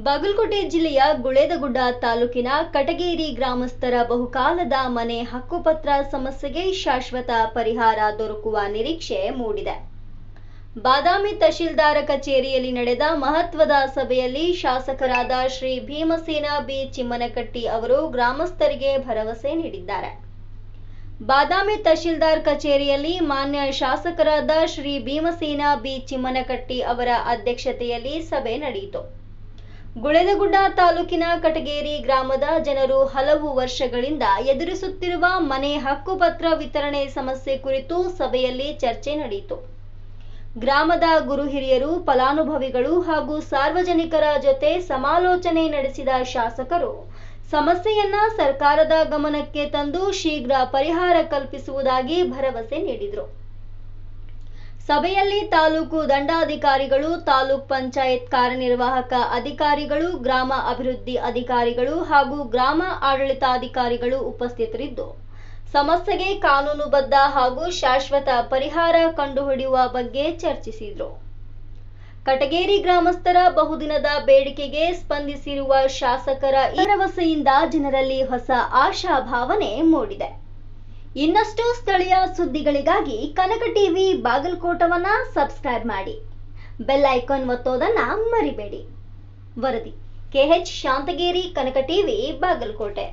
ಬಾಗಲಕೋಟೆ ಜಿಲ್ಲೆಯ ಗುಳೇದಗುಡ್ಡ ತಾಲೂಕಿನ ಕಟಗೇರಿ ಗ್ರಾಮಸ್ಥರ ಬಹುಕಾಲದ ಮನೆ ಹಕ್ಕುಪತ್ರ ಸಮಸ್ಯೆಗೆ ಶಾಶ್ವತ ಪರಿಹಾರ ದೊರಕುವ ನಿರೀಕ್ಷೆ ಮೂಡಿದೆ. ಬಾದಾಮಿ ತಹಶೀಲ್ದಾರ ಕಚೇರಿಯಲ್ಲಿ ನಡೆದ ಮಹತ್ವದ ಸಭೆಯಲ್ಲಿ ಶಾಸಕರಾದ ಶ್ರೀ ಭೀಮಸೇನ ಬಿ ಚಿಮ್ಮನಕಟ್ಟಿ ಅವರು ಗ್ರಾಮಸ್ಥರಿಗೆ ಭರವಸೆ ನೀಡಿದ್ದಾರೆ. ಬಾದಾಮಿ ತಹಶೀಲ್ದಾರ್ ಕಚೇರಿಯಲ್ಲಿ ಮಾನ್ಯ ಶಾಸಕರಾದ ಶ್ರೀ ಭೀಮಸೇನ ಬಿ ಚಿಮ್ಮನಕಟ್ಟಿ ಅವರ ಅಧ್ಯಕ್ಷತೆಯಲ್ಲಿ ಸಭೆ ನಡೆಯಿತು. ಗುಳೇದಗುಡ್ಡ ತಾಲೂಕಿನ ಕಟಗೇರಿ ಗ್ರಾಮದ ಜನರು ಹಲವು ವರ್ಷಗಳಿಂದ ಎದುರಿಸುತ್ತಿರುವ ಮನೆ ಹಕ್ಕುಪತ್ರ ವಿತರಣೆ ಸಮಸ್ಯೆ ಕುರಿತು ಸಭೆಯಲ್ಲಿ ಚರ್ಚೆ ನಡೆಯಿತು. ಗ್ರಾಮದ ಗುರು ಹಿರಿಯರು, ಫಲಾನುಭವಿಗಳು ಹಾಗೂ ಸಾರ್ವಜನಿಕರ ಜೊತೆ ಸಮಾಲೋಚನೆ ನಡೆಸಿದ ಶಾಸಕರು ಸಮಸ್ಯೆಯನ್ನ ಸರ್ಕಾರದ ಗಮನಕ್ಕೆ ತಂದು ಶೀಘ್ರ ಪರಿಹಾರ ಕಲ್ಪಿಸುವುದಾಗಿ ಭರವಸೆ ನೀಡಿದರು. ಸಭೆಯಲ್ಲಿ ತಾಲೂಕು ದಂಡಾಧಿಕಾರಿಗಳು, ತಾಲೂಕ್ ಪಂಚಾಯತ್ ಕಾರ್ಯನಿರ್ವಾಹಕ ಅಧಿಕಾರಿಗಳು, ಗ್ರಾಮ ಅಭಿವೃದ್ಧಿ ಅಧಿಕಾರಿಗಳು ಹಾಗೂ ಗ್ರಾಮ ಆಡಳಿತಾಧಿಕಾರಿಗಳು ಉಪಸ್ಥಿತರಿದ್ದು ಸಮಸ್ಯೆಗೆ ಕಾನೂನುಬದ್ಧ ಹಾಗೂ ಶಾಶ್ವತ ಪರಿಹಾರ ಕಂಡುಹಿಡಿಯುವ ಬಗ್ಗೆ ಚರ್ಚಿಸಿದರು. ಕಟಗೇರಿ ಗ್ರಾಮಸ್ಥರ ಬಹುದಿನದ ಬೇಡಿಕೆಗೆ ಸ್ಪಂದಿಸಿರುವ ಶಾಸಕರ ಈ ಭರವಸೆಯಿಂದ ಜನರಲ್ಲಿ ಹೊಸ ಆಶಾಭಾವನೆ ಮೂಡಿದೆ. ಇನ್ನಷ್ಟು ಸ್ಥಳೀಯ ಸುದ್ದಿಗಳಿಗಾಗಿ ಕನಕ ಟಿವಿ ಬಾಗಲಕೋಟವನ್ನ ಸಬ್ಸ್ಕ್ರೈಬ್ ಮಾಡಿ, ಬೆಲ್ ಐಕಾನ್ ಒತ್ತೋದನ್ನ ಮರಿಬೇಡಿ. ವರದಿ KH ಶಾಂತಗೇರಿ, ಕನಕ ಟಿವಿ ಬಾಗಲಕೋಟೆ.